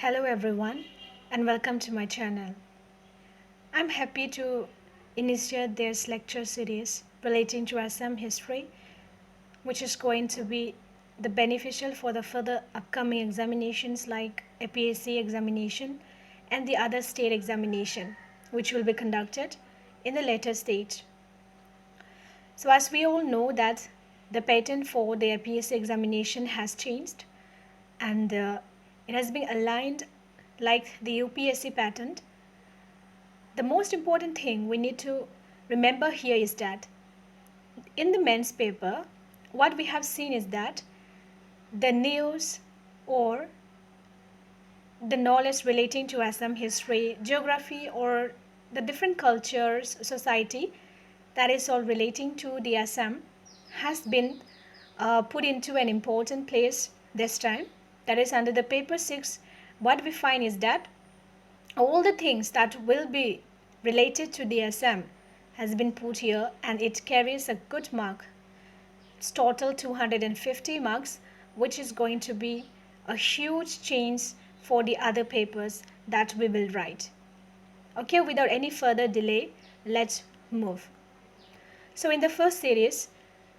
Hello everyone and welcome to my channel. I'm happy to initiate this lecture series relating to Assam history, which is going to be the beneficial for the further upcoming examinations like APSC examination and the other state examination, which will be conducted in the later stage. So as we all know that the pattern for the APSC examination has changed and it has been aligned like the UPSC pattern. The most important thing we need to remember here is that in the men's paper, what we have seen is that the news or the knowledge relating to Assam history, geography, or the different cultures, society that is all relating to the Assam has been put into an important place this time. That is under the paper 6. What we find is that all the things that will be related to the Assam has been put here and it carries a good mark. It's total 250 marks, which is going to be a huge change for the other papers that we will write. Okay, without any further delay, let's move. So in the first series,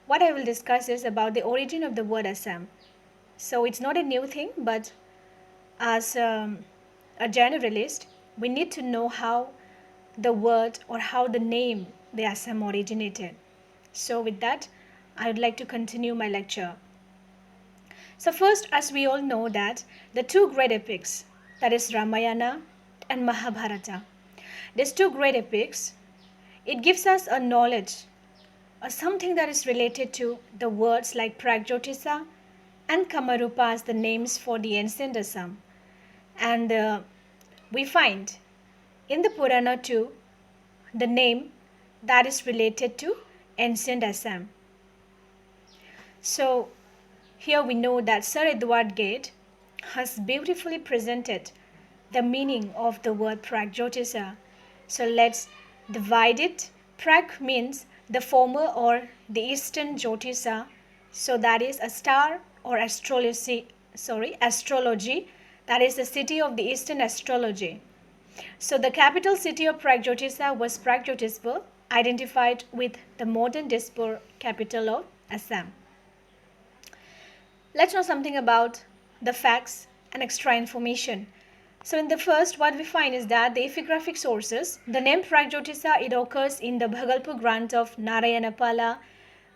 what I will discuss is about the origin of the word Assam. So it's not a new thing, but as a generalist, we need to know how the word or how the name the Assam originated. So with that, I would like to continue my lecture. So first, as we all know that the two great epics, that is Ramayana and Mahabharata, these two great epics, it gives us a knowledge or something that is related to the words like Pragjotisa and Kamarupa as the names for the ancient Assam. And we find in the Purana too the name that is related to ancient Assam. So here we know that Sir Edward Gate has beautifully presented the meaning of the word Pragjotisa. So let's divide it. Prag means the former or the eastern Jyotisa. So that is a star or astrology. That is the city of the eastern astrology. So the capital city of Pragjotisa was Pragyotispur, identified with the modern Dispur, capital of Assam. Let's know something about the facts and extra information. So in the first, what we find is that the epigraphic sources, the name Pragjotisa, it occurs in the Bhagalpur grant of Narayanapala,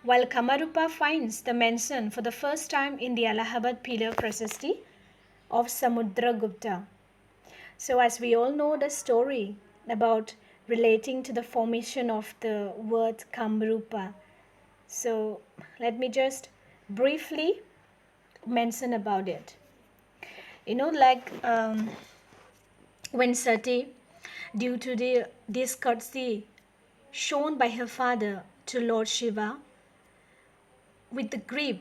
while Kamarupa finds the mention for the first time in the Allahabad Pillar Prasasti of Samudragupta. So as we all know the story about relating to the formation of the word Kamarupa. So let me just briefly mention about it. When Sati, due to the discourtesy shown by her father to Lord Shiva, with the grief,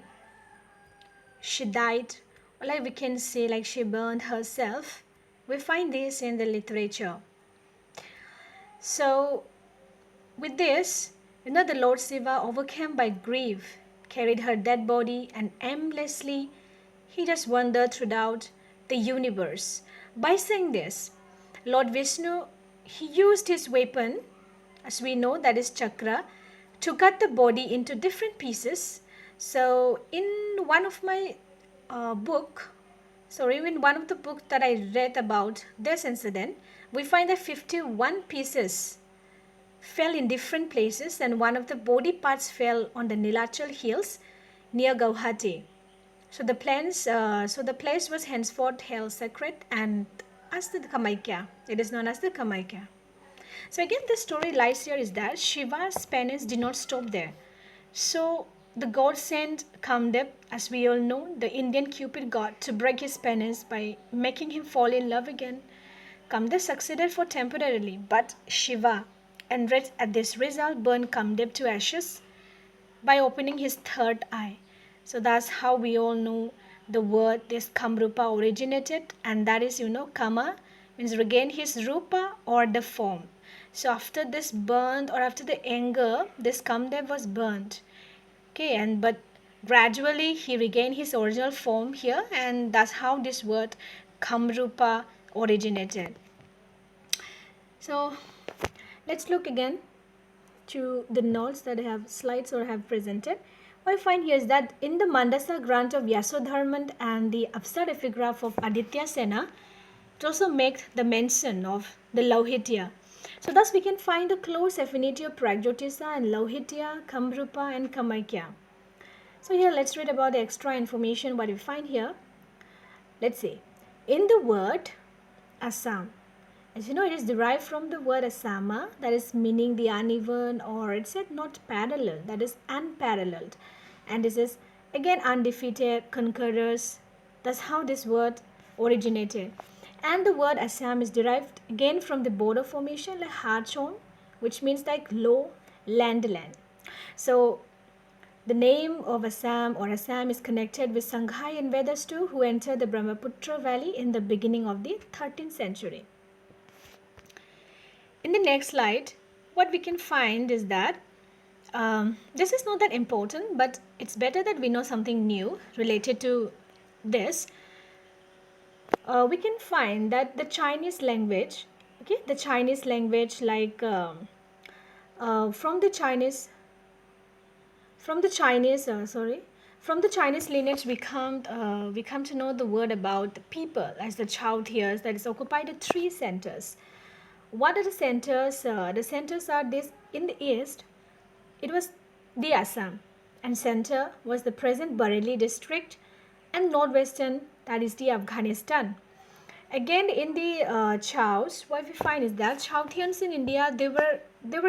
she died, or like we can say, like she burned herself. We find this in the literature. So, with this, the Lord Shiva, overcome by grief, carried her dead body and aimlessly he just wandered throughout the universe. By saying this, Lord Vishnu, he used his weapon, as we know that is chakra, to cut the body into different pieces. So in one of my in one of the books that I read about this incident, we find that 51 pieces fell in different places and one of the body parts fell on the Nilachal hills near Guwahati. So the place was henceforth held sacred and as the Kamaikya. It is known as the Kamaikya. So again, the story lies here is that Shiva's penance did not stop there. So the god sent Kamdev, as we all know, the Indian Cupid god, to break his penance by making him fall in love again. Kamdev succeeded for temporarily, but Shiva, enraged at this result, burned Kamdev to ashes by opening his third eye. So that's how we all know the word this Kamrupa originated, and that is, Kama means regain his rupa or the form. So after this burned or after the anger, this Kamdev was burnt. Okay, but gradually he regained his original form here, and that's how this word Kamrupa originated. So let's look again to the notes that I have slides or have presented. What I find here is that in the Mandasa grant of Yasodharman and the Apsar epigraph of Aditya Sena, it also makes the mention of the Lauhitia. So thus we can find a close affinity of Pragjotisa and Lauhitia, Kamrupa and Kamakya. So here let's read about the extra information what we find here. Let's see. In the word Assam, as you know, it is derived from the word Asama, that is meaning the uneven, or it said not parallel, that is unparalleled. And this is again undefeated, conquerors. That's how this word originated. And the word Assam is derived again from the border formation like Hachon, which means like low land. So the name of Assam or Assam is connected with Sanghai and Vedas too, who entered the Brahmaputra valley in the beginning of the 13th century. In the next slide, what we can find is that this is not that important, but it's better that we know something new related to this. We can find that the Chinese language, the Chinese language like from the Chinese lineage we come to know the word about the people as the Chautias, that is occupied at 3 centers. What are the centers? The centers are this. In the east, it was the Assam, and center was the present Bareilly district, and northwestern, that is the Afghanistan. Again, in the Chows, what we find is that Chouthians in India, they were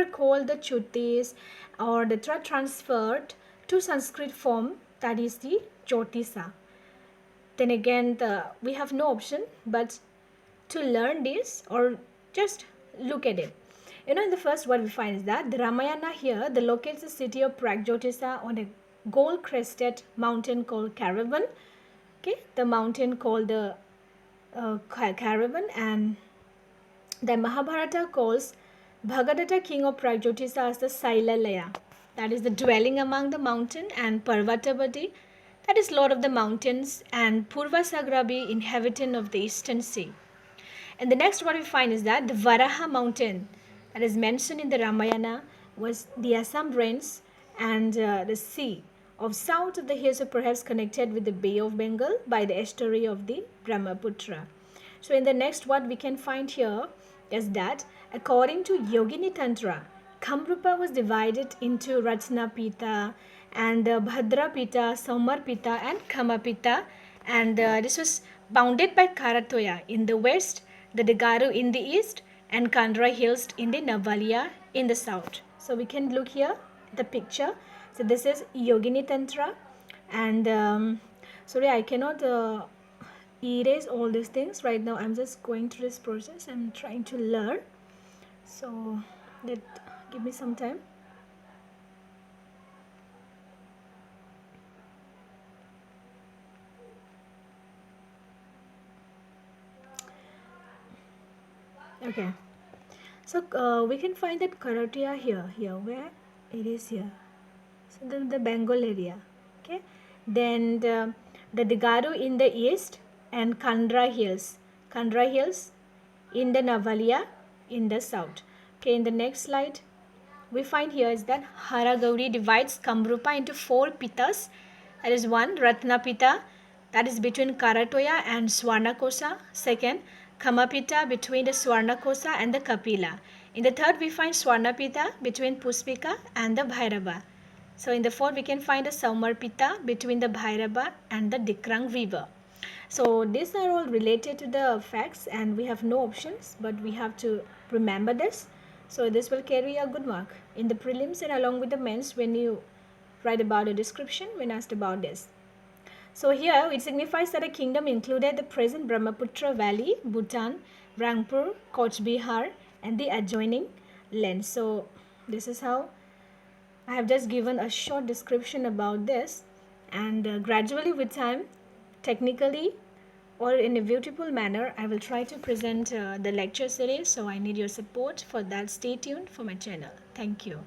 called the Chutis, or they were transferred to Sanskrit form, that is the Jyotisa. Then again, we have no option but to learn this or just look at it. In the first what we find is that the Ramayana here, the locates the city of Pragjotisa on a gold-crested mountain called Caravan. The mountain called the Caravan, and the Mahabharata calls Bhagadatta, king of Pragjotisa, as the Sailalaya, that is the dwelling among the mountain, and Parvatavati, that is lord of the mountains, and Purvasagrabi, inhabitant of the eastern sea. And the next what we find is that the Varaha mountain that is mentioned in the Ramayana was the Assam range, and the sea of south of the hills are perhaps connected with the Bay of Bengal by the estuary of the Brahmaputra. So in the next what we can find here is that according to Yogini Tantra, Kamrupa was divided into Ratnapita and Bhadrapita, Saumarpita and Kamapita, and this was bounded by Karatoya in the west, the Degaru in the east, and Kandra Hills in the Navalia in the south. So we can look here the picture. So this is Yogini Tantra, and sorry, I cannot erase all these things right now. I'm just going through this process. I'm trying to learn. So give me some time. Okay, so we can find that Karatia here where it is here. So the Bengal area. Okay, then the Degaru in the east and Kandra Hills in the Navalia in the south. Okay, in the next slide, we find here is that Haragauri divides Kamrupa into 4 pitas. That is 1, Ratnapita, that is between Karatoya and Swarnakosa. Second, Kamapita between the Swarnakosa and the Kapila. In the third, we find Swarnapita between Puspika and the Bhairava. So in the fourth, we can find a Saumarpita between the Bhairava and the Dikrang river. So these are all related to the facts, and we have no options, but we have to remember this. So this will carry a good mark in the prelims and along with the mains when you write about a description when asked about this. So here it signifies that a kingdom included the present Brahmaputra valley, Bhutan, Rangpur, Coach Bihar, and the adjoining lands. So this is how I have just given a short description about this, and gradually with time, technically or in a beautiful manner, I will try to present the lecture series. So I need your support for that. Stay tuned for my channel. Thank you.